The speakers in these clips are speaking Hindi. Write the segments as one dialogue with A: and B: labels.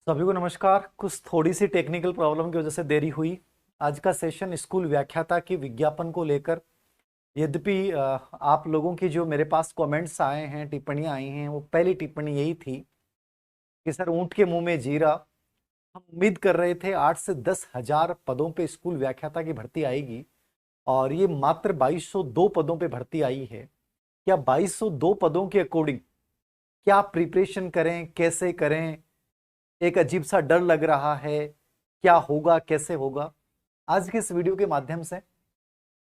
A: सभी को नमस्कार। कुछ थोड़ी सी टेक्निकल प्रॉब्लम की वजह से देरी हुई। आज का सेशन स्कूल व्याख्याता के विज्ञापन को लेकर। यद्यपि आप लोगों की जो मेरे पास कमेंट्स आए हैं, टिप्पणियां आई हैं, वो पहली टिप्पणी यही थी कि सर ऊंट के मुंह में जीरा। हम उम्मीद कर रहे थे 8 से 10 हजार पदों पे स्कूल व्याख्याता की भर्ती आएगी और ये मात्र 2202 पदों पे भर्ती आई है। क्या 2202 पदों के अकॉर्डिंग क्या प्रिपरेशन करें, कैसे करें, एक अजीब सा डर लग रहा है। क्या होगा, कैसे होगा? आज के इस वीडियो के माध्यम से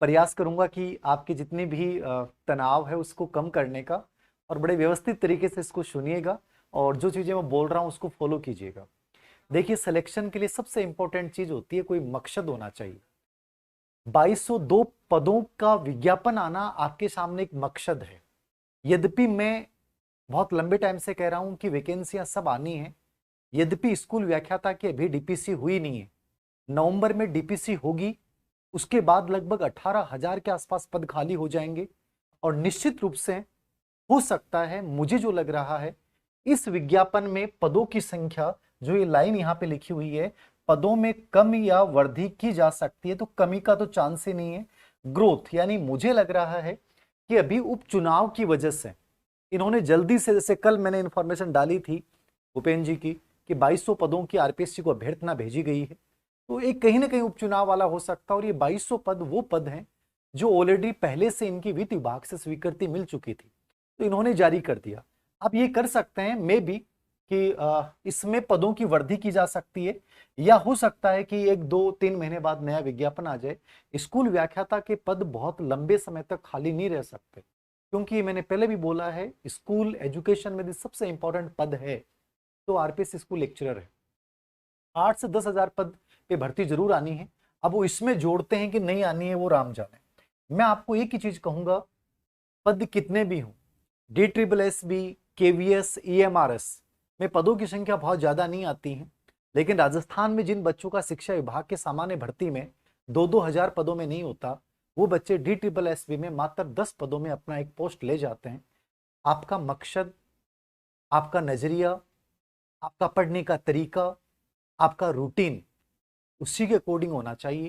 A: प्रयास करूंगा कि आपकी जितनी भी तनाव है उसको कम करने का, और बड़े व्यवस्थित तरीके से इसको सुनिएगा और जो चीजें मैं बोल रहा हूं उसको फॉलो कीजिएगा। देखिए, सिलेक्शन के लिए सबसे इंपॉर्टेंट चीज होती है कोई मकसद होना चाहिए। 2202 पदों का विज्ञापन आना आपके सामने एक मकसद है। यद्यपि मैं बहुत लंबे टाइम से कह रहा हूं कि वैकेंसियां सब आनी है, यद्यपि स्कूल व्याख्याता की अभी डीपीसी हुई नहीं है। नवंबर में डीपीसी होगी, उसके बाद लगभग 18 हजार के आसपास पद खाली हो जाएंगे। और निश्चित रूप से हो सकता है, मुझे जो लग रहा है, इस विज्ञापन में पदों की संख्या, जो ये लाइन यहाँ पे लिखी हुई है, पदों में कम या वृद्धि की जा सकती है, तो कमी का तो चांस ही नहीं है। ग्रोथ, यानी मुझे लग रहा है कि अभी उपचुनाव की वजह से इन्होंने जल्दी से, जैसे कल मैंने इंफॉर्मेशन डाली थी भूपेन्द्र जी की कि 2200 पदों की आरपीएससी को अभ्यर्थना भेजी गई है, तो एक कहीं ना कहीं उपचुनाव वाला हो सकता है। और ये 2200 पद वो पद हैं जो ऑलरेडी पहले से इनकी वित्त विभाग से स्वीकृति मिल चुकी थी, तो इन्होंने जारी कर दिया। अब ये कर सकते हैं मे बी कि इसमें पदों की वृद्धि की जा सकती है, या हो सकता है कि 1 2 3 महीने बाद नया विज्ञापन आ जाए। स्कूल व्याख्याता के पद बहुत लंबे समय तक खाली नहीं रह सकते, क्योंकि मैंने पहले भी बोला है, स्कूल एजुकेशन में सबसे इंपॉर्टेंट पद है तो आरपीएस स्कूल लेक्चरर है। 8 से 10 हजार पद पे भर्ती जरूर आनी है। अब वो इसमें जोड़ते हैं कि नहीं आनी है, वो राम जाने। मैं आपको एक ही चीज कहूंगा, पद कितने भी हों, DSSB, KVS, EMRS में पदों की संख्या बहुत ज्यादा नहीं आती है। लेकिन राजस्थान में जिन बच्चों का शिक्षा विभाग के सामान्य भर्ती में 2-2 हजार पदों में नहीं होता, वो बच्चे DSSB में मात्र 10 पदों में अपना एक पोस्ट ले जाते हैं। आपका मकसद, आपका नजरिया, आपका पढ़ने का तरीका, आपका रूटीन उसी के अकॉर्डिंग होना चाहिए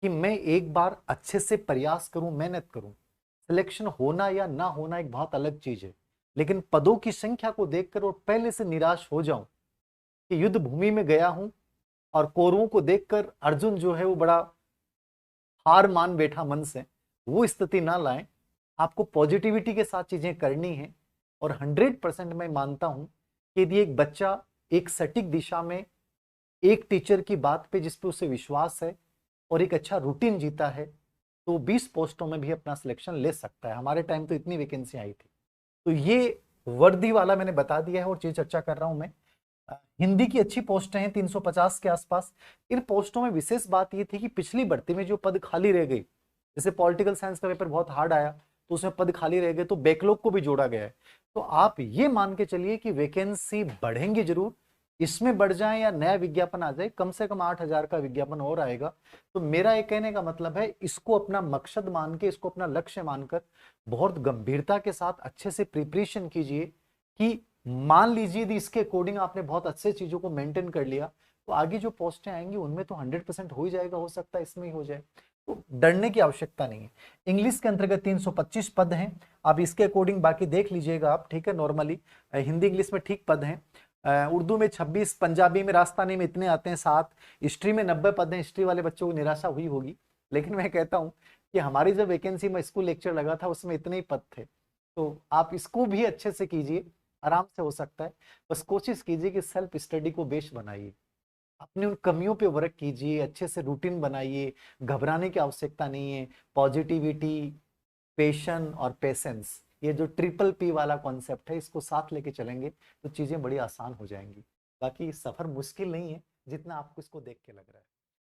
A: कि मैं एक बार अच्छे से प्रयास करूं, मेहनत करूं। सिलेक्शन होना या ना होना एक बहुत अलग चीज है, लेकिन पदों की संख्या को देखकर और पहले से निराश हो जाऊं कि युद्ध भूमि में गया हूं और कौरवों को देखकर अर्जुन जो है वो बड़ा हार मान बैठा मन से, वो स्थिति ना लाएं। आपको पॉजिटिविटी के साथ चीजें करनी है। और 100% मैं मानता हूं कि यदि एक बच्चा एक सटीक दिशा में, एक टीचर की बात पे जिस पे उसे विश्वास है और एक अच्छा रूटीन जीता है, तो 20 पोस्टों में भी अपना सिलेक्शन ले सकता है। हमारे टाइम तो इतनी वैकेंसी आई थी। तो ये वर्दी वाला मैंने बता दिया है। और चीज चर्चा कर रहा हूं मैं, हिंदी की अच्छी पोस्टें हैं 350 के आसपास। इन पोस्टों में विशेष बात ये थी कि पिछली भर्ती में जो पद खाली रह गई, जैसे पॉलिटिकल साइंस का पेपर बहुत हार्ड आया तो उसमें पद खाली रह गए, तो बैकलॉग को भी जोड़ा गया है। तो आप ये मान के चलिए कि वैकेंसी बढ़ेंगे जरूर, इसमें बढ़ जाए या नया विज्ञापन आ जाए, कम से कम 8 हजार का विज्ञापन और आएगा। तो मेरा ये कहने का मतलब है, इसको अपना मकसद मान के, इसको अपना लक्ष्य मानकर बहुत गंभीरता के साथ अच्छे से प्रिपरेशन कीजिए कि मान लीजिए यदि इसके अकॉर्डिंग आपने बहुत अच्छे चीजों को मेंटेन कर लिया, तो आगे जो पोस्टें आएंगी उनमें तो 100% हो ही जाएगा। हो सकता है इसमें ही हो जाए, तो डरने की आवश्यकता नहीं है। इंग्लिश के अंतर्गत 325 पद हैं। अब इसके अकॉर्डिंग बाकी देख लीजिएगा आप, ठीक है। नॉर्मली हिंदी इंग्लिश में ठीक पद हैं। उर्दू में 26, पंजाबी में, राजस्थानी में इतने आते हैं 7, हिस्ट्री में 90 पद हैं। हिस्ट्री वाले बच्चों को निराशा हुई होगी, लेकिन मैं कहता हूँ कि हमारी जब वैकेंसी में स्कूल लेक्चर लगा था उसमें इतने ही पद थे। तो आप इसको भी अच्छे से कीजिए, आराम से हो सकता है। बस कोशिश कीजिए कि सेल्फ स्टडी को बेस बनाइए, अपनी उन कमियों पे वर्क कीजिए, अच्छे से रूटीन बनाइए। घबराने की आवश्यकता नहीं है। पॉजिटिविटी, पेशन और पेशेंस, ये जो ट्रिपल P वाला कॉन्सेप्ट है, इसको साथ लेके चलेंगे तो चीजें बड़ी आसान हो जाएंगी। बाकी सफर मुश्किल नहीं है जितना आपको इसको देख के लग रहा है।